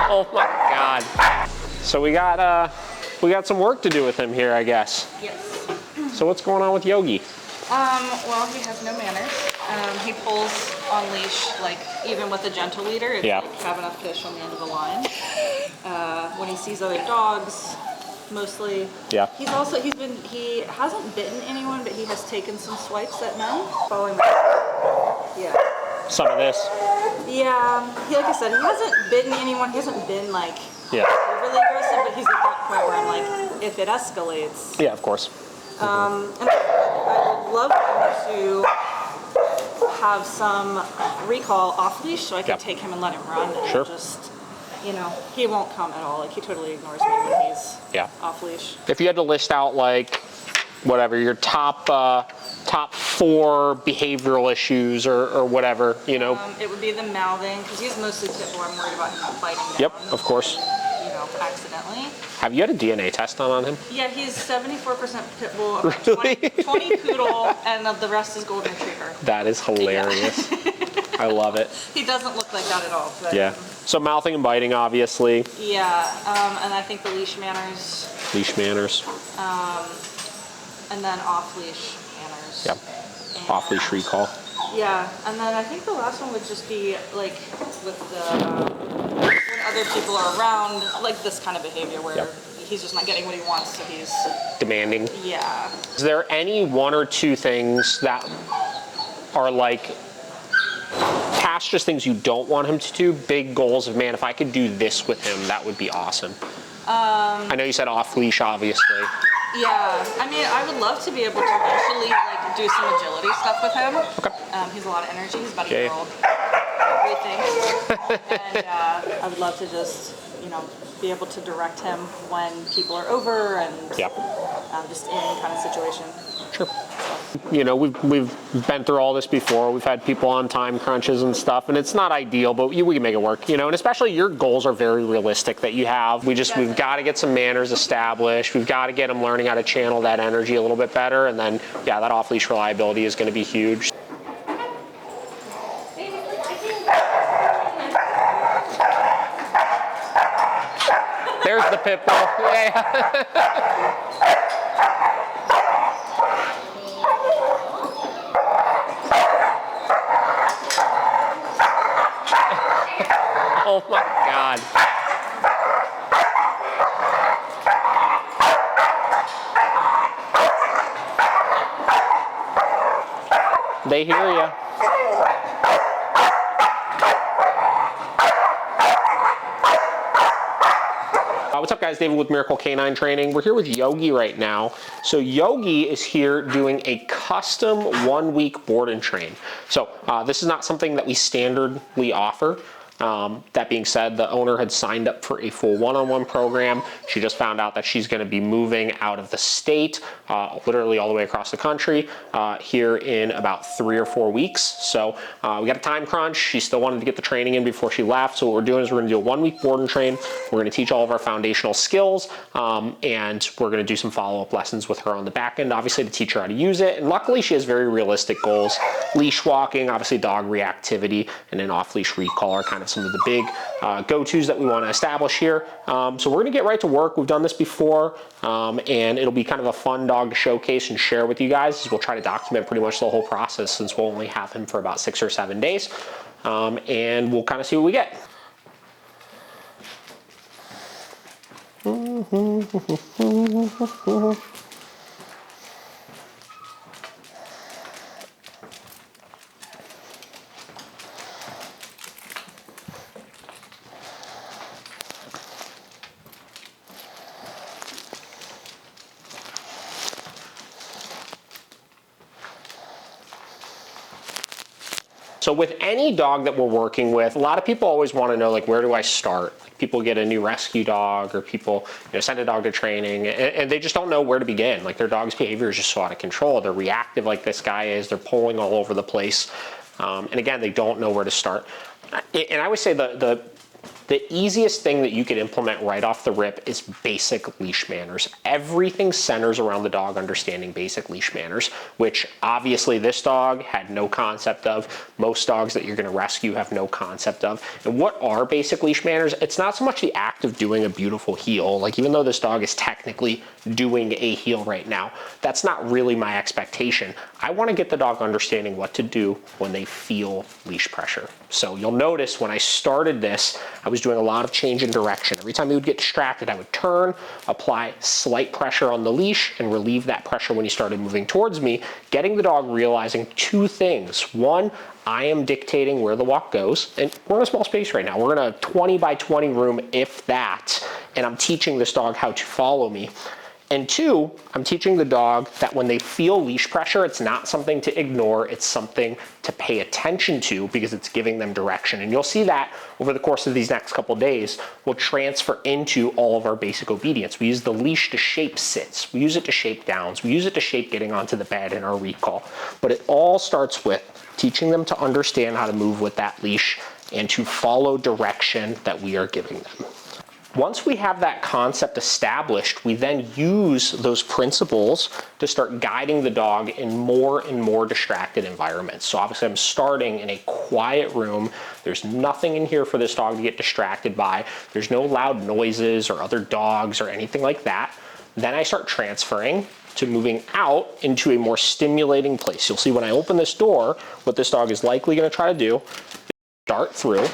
Oh my God. So we got some work to do with him here, I guess. Yes. So what's going on with Yogi? Well, he has no manners. He pulls on leash, like, even with a gentle leader, it's like having a fish on the end of the line. When he sees other dogs, mostly. Yeah. He hasn't bitten anyone, but he has taken some swipes at men. Following yeah. Some of this. Yeah, like I said, he hasn't bitten anyone. He hasn't been, like, overly aggressive, but he's at that point where I'm like, if it escalates. Yeah, of course. And I would love him to have some recall off leash so I can take him and let him run. And just, you know, he won't come at all. Like, he totally ignores me when he's off leash. If you had to list out, like, whatever, your top 4 behavioral issues or whatever, you know. It would be the mouthing, because he's mostly pit bull. I'm worried about him biting down. Yep, of course. You know, accidentally. Have you had a DNA test on him? Yeah, he's 74% pit bull, Really? 20 poodle, and the rest is golden retriever. That is hilarious. I love it. He doesn't look like that at all. But, yeah. So mouthing and biting, obviously. Yeah, and I think the leash manners. Leash manners. And then off-leash manners. Yep. Off-leash recall. Yeah, and then I think the last one would just be like with the when other people are around, like this kind of behavior where he's just not getting what he wants, so he's demanding. Yeah. Is there any 1 or 2 things that are like past just things you don't want him to do? Big goals of, man, if I could do this with him, that would be awesome. I know you said off-leash, obviously. Yeah, I mean, I would love to be able to eventually like do some agility stuff with him. Okay. He's a lot of energy. He's about a year old. Great things. And I would love to just, you know, be able to direct him when people are over and just in any kind of situation. Sure. You know, we've been through all this before. We've had people on time crunches and stuff, and it's not ideal, but we can make it work, you know, and especially your goals are very realistic that you have. We've got to get some manners established. We've got to get them learning how to channel that energy a little bit better, and then, yeah, that off-leash reliability is going to be huge. There's the pit bull. Yeah. Oh my God. They hear you. What's up, guys? David with Miracle Canine Training. We're here with Yogi right now. So Yogi is here doing a custom 1-week board and train. So this is not something that we standardly offer. That being said, the owner had signed up for a full one-on-one program. She just found out that she's going to be moving out of the state, literally all the way across the country, here in about 3 or 4 weeks. So we got a time crunch. She still wanted to get the training in before she left. So what we're doing is we're going to do a 1-week board and train. We're going to teach all of our foundational skills, and we're going to do some follow-up lessons with her on the back end, obviously, to teach her how to use it. And luckily, she has very realistic goals. Leash walking, obviously dog reactivity, and then off-leash recall are kind of some of the big go-tos that we want to establish here. So we're going to get right to work. We've done this before, and it'll be kind of a fun dog to showcase and share with you guys. We'll try to document pretty much the whole process since we'll only have him for about 6 or 7 days, and we'll kind of see what we get. So with any dog that we're working with, a lot of people always want to know, like, where do I start? Like, people get a new rescue dog, or people, you know, send a dog to training, and they just don't know where to begin. Like, their dog's behavior is just so out of control. They're reactive like this guy is. They're pulling all over the place. And again, they don't know where to start. And I would say the The easiest thing that you could implement right off the rip is basic leash manners. Everything centers around the dog understanding basic leash manners, which obviously this dog had no concept of. Most dogs that you're gonna rescue have no concept of. And what are basic leash manners? It's not so much the act of doing a beautiful heel. Like, even though this dog is technically doing a heel right now, that's not really my expectation. I wanna get the dog understanding what to do when they feel leash pressure. So you'll notice when I started this, I was doing a lot of change in direction. Every time he would get distracted, I would turn, apply slight pressure on the leash, and relieve that pressure when he started moving towards me, getting the dog realizing two things. One, I am dictating where the walk goes, and we're in a small space right now. We're in a 20 by 20 room, if that, and I'm teaching this dog how to follow me. And two, I'm teaching the dog that when they feel leash pressure, it's not something to ignore, it's something to pay attention to because it's giving them direction. And you'll see that over the course of these next couple days will transfer into all of our basic obedience. We use the leash to shape sits, we use it to shape downs, we use it to shape getting onto the bed in our recall. But it all starts with teaching them to understand how to move with that leash and to follow direction that we are giving them. Once we have that concept established, we then use those principles to start guiding the dog in more and more distracted environments. So obviously I'm starting in a quiet room. There's nothing in here for this dog to get distracted by. There's no loud noises or other dogs or anything like that. Then I start transferring to moving out into a more stimulating place. You'll see when I open this door, what this dog is likely gonna try to do is dart through,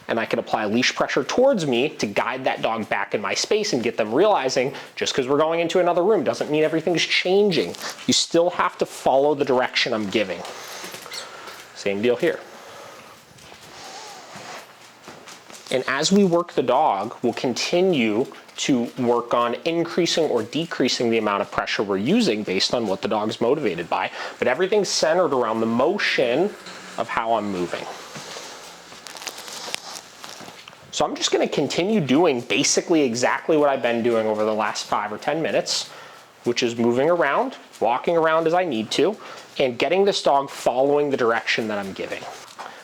and I can apply leash pressure towards me to guide that dog back in my space and get them realizing just because we're going into another room doesn't mean everything's changing. You still have to follow the direction I'm giving. Same deal here. And as we work the dog, we'll continue to work on increasing or decreasing the amount of pressure we're using based on what the dog's motivated by. But everything's centered around the motion of how I'm moving. So I'm just gonna continue doing basically exactly what I've been doing over the last 5 or 10 minutes, which is moving around, walking around as I need to, and getting this dog following the direction that I'm giving.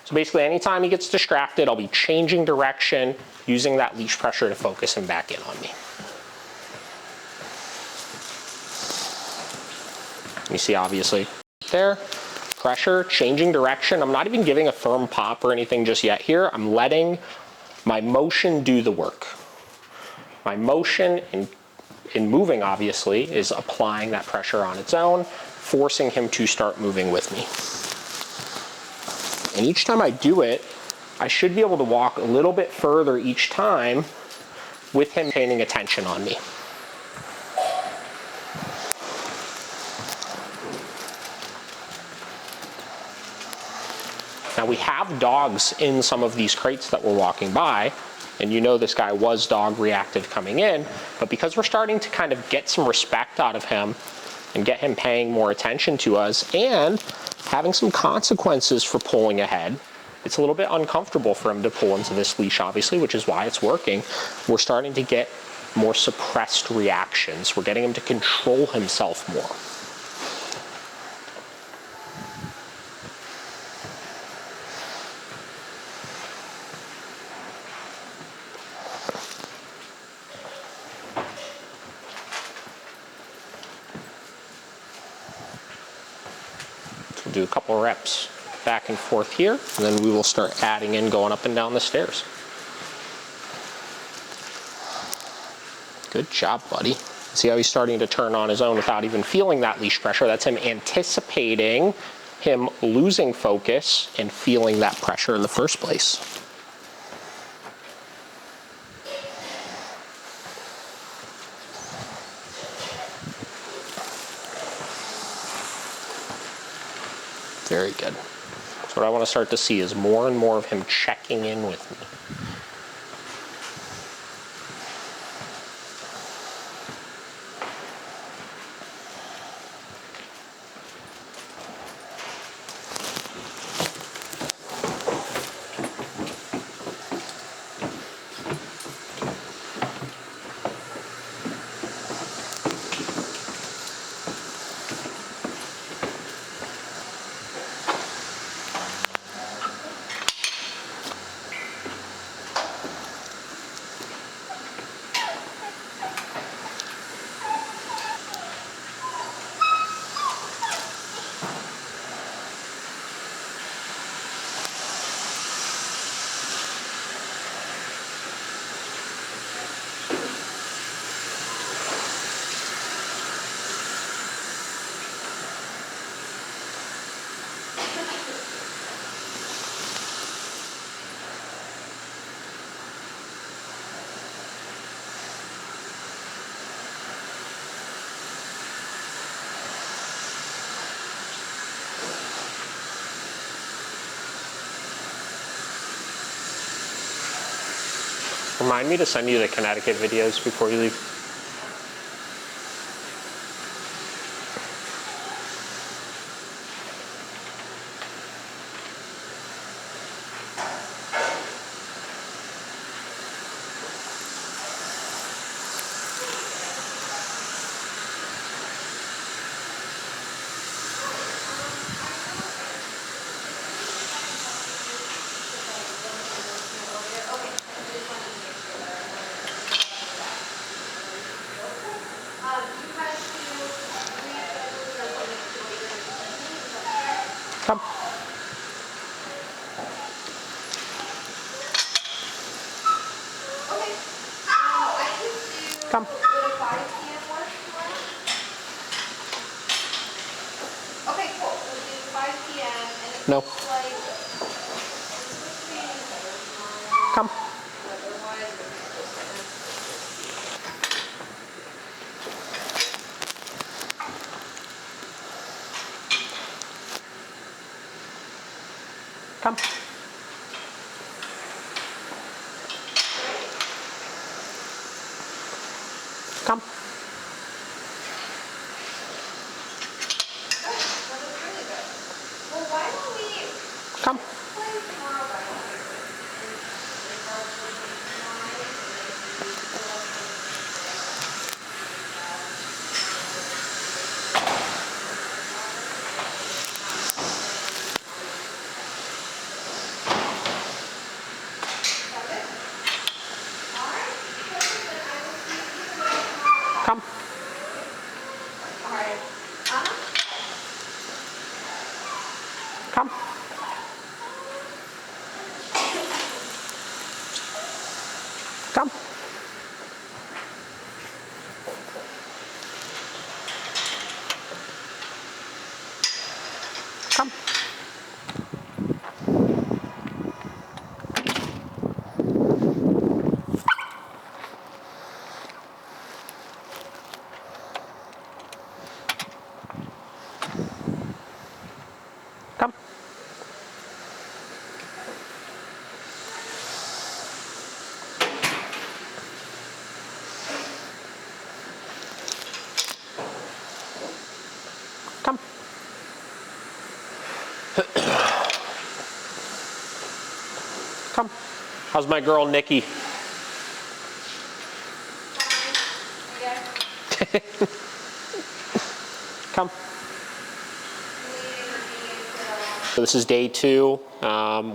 So basically anytime he gets distracted, I'll be changing direction, using that leash pressure to focus him back in on me. You see obviously there, pressure, changing direction. I'm not even giving a firm pop or anything just yet here. I'm letting my motion do the work. My motion in moving, obviously, is applying that pressure on its own, forcing him to start moving with me. And each time I do it, I should be able to walk a little bit further each time with him paying attention on me. Now we have dogs in some of these crates that we're walking by, and you know this guy was dog reactive coming in, but because we're starting to kind of get some respect out of him and get him paying more attention to us and having some consequences for pulling ahead, it's a little bit uncomfortable for him to pull into this leash, obviously, which is why it's working. We're starting to get more suppressed reactions. We're getting him to control himself more. We'll do a couple of reps back and forth here, and then we will start adding in going up and down the stairs. Good job, buddy. See how he's starting to turn on his own without even feeling that leash pressure? That's him anticipating him losing focus and feeling that pressure in the first place. Very good. So what I want to start to see is more and more of him checking in with me. Remind me to send you the Connecticut videos before you leave. Come. Okay. I could do. Come. Would a 5 p.m. work tomorrow? Okay, cool. We'll do 5 p.m. and it No. looks like it's supposed to be better tomorrow. Come. Otherwise, Come. Come. that was really good. Well, why don't we Come. play tomorrow by Come. All right. Come. Come. Come. Come. Come. Come. How's my girl Nikki? Come. So this is day 2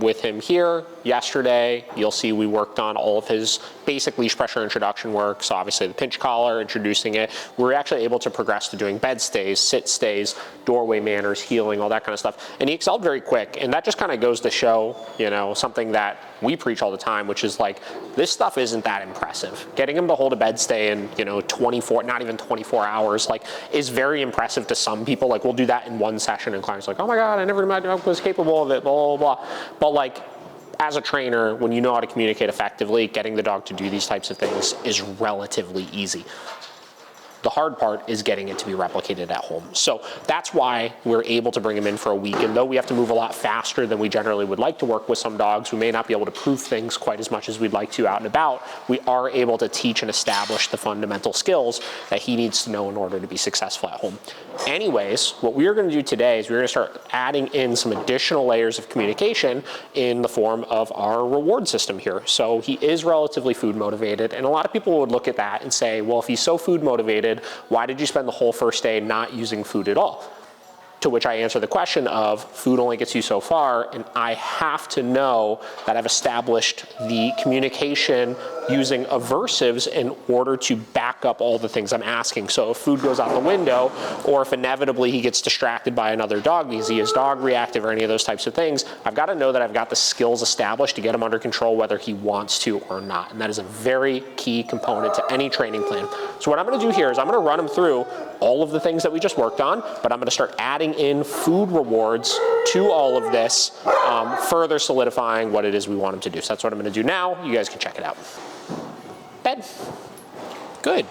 with him here. Yesterday, you'll see we worked on all of his basic leash pressure introduction work. So obviously the pinch collar, introducing it. We were actually able to progress to doing bed stays, sit stays, doorway manners, heeling, all that kind of stuff. And he excelled very quick. And that just kind of goes to show, you know, something that we preach all the time, which is like, this stuff isn't that impressive. Getting him to hold a bed stay in, you know, 24, not even 24 hours, like, is very impressive to some people. Like, we'll do that in one session and clients are like, oh my God, I never imagined I was capable of it, blah, blah, blah. But like, as a trainer, when you know how to communicate effectively, getting the dog to do these types of things is relatively easy. The hard part is getting it to be replicated at home. So that's why we're able to bring him in for a week. And though we have to move a lot faster than we generally would like to work with some dogs, we may not be able to prove things quite as much as we'd like to out and about. We are able to teach and establish the fundamental skills that he needs to know in order to be successful at home. Anyways, what we're going to do today is we're going to start adding in some additional layers of communication in the form of our reward system here. So he is relatively food motivated, and a lot of people would look at that and say, well, if he's so food motivated, why did you spend the whole first day not using food at all? To which I answer the question of, food only gets you so far, and I have to know that I've established the communication using aversives in order to back up all the things I'm asking. So if food goes out the window, or if inevitably he gets distracted by another dog because he is dog reactive or any of those types of things, I've got to know that I've got the skills established to get him under control whether he wants to or not. And that is a very key component to any training plan. So what I'm going to do here is I'm going to run him through all of the things that we just worked on, but I'm going to start adding in food rewards to all of this, further solidifying what it is we want him to do. So that's what I'm going to do now. You guys can check it out. Bed. Good.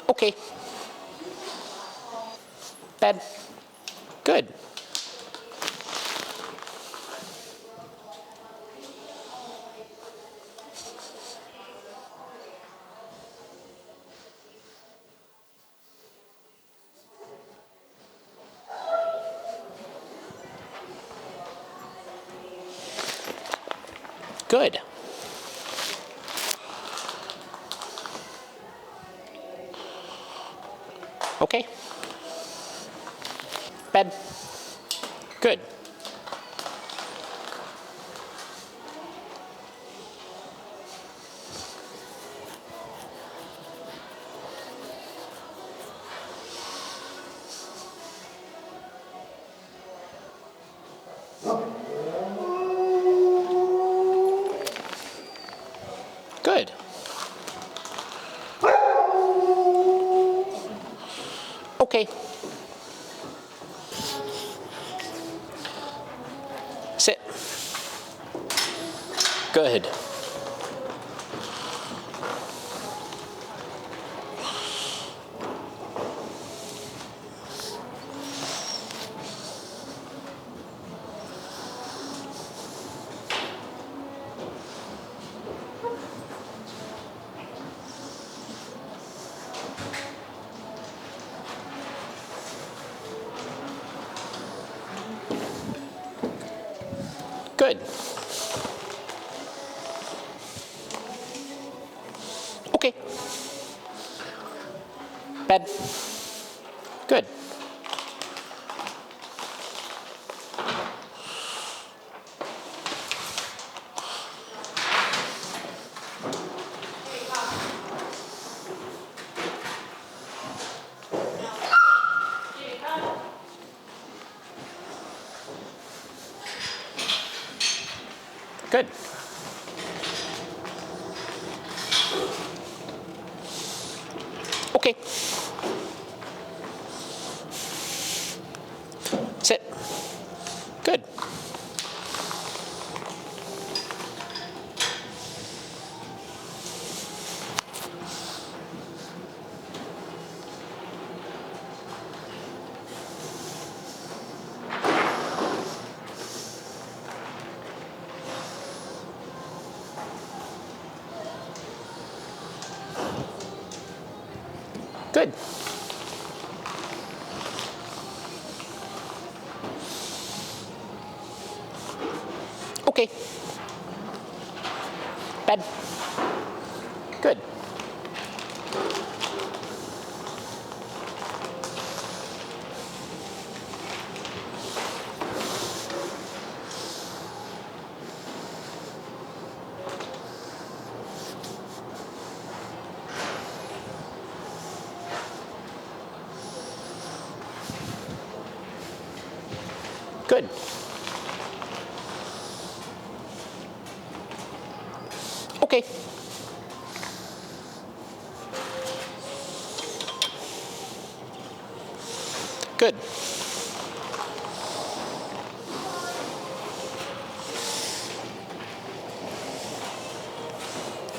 Okay. Bed. Good. Good. Okay. Bed. Good. Good. Okay. Sit. Good. Good. Okay. Bed. Good. Good. Okay. Sit. Good. Good. Okay. Bed. Good. Good. Okay. Good.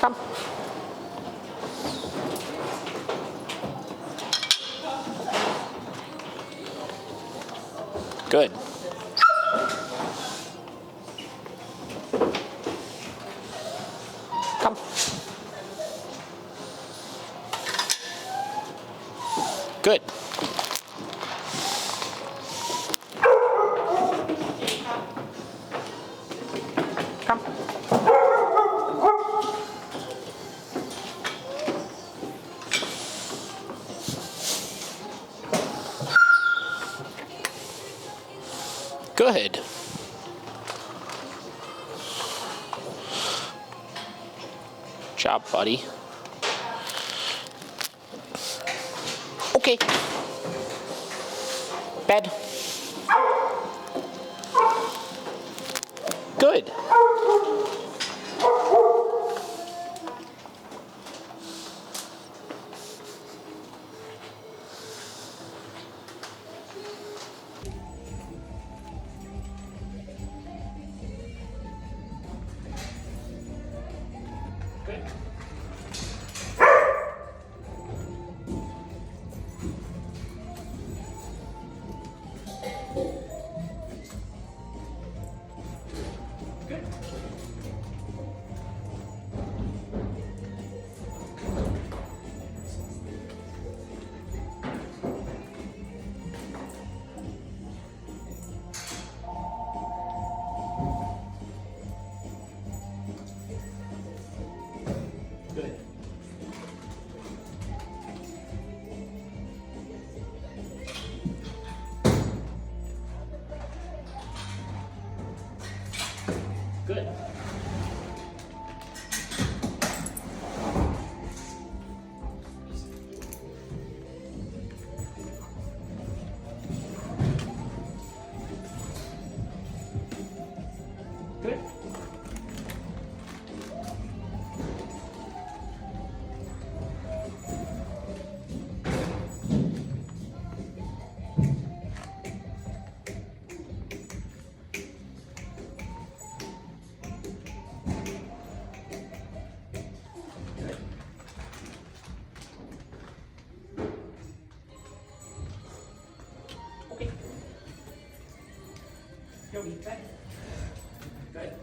Come. Good. Come. Good. Come. Good. Job, buddy. Okay. Bed. Good. deep breath. Good.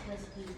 Repeat.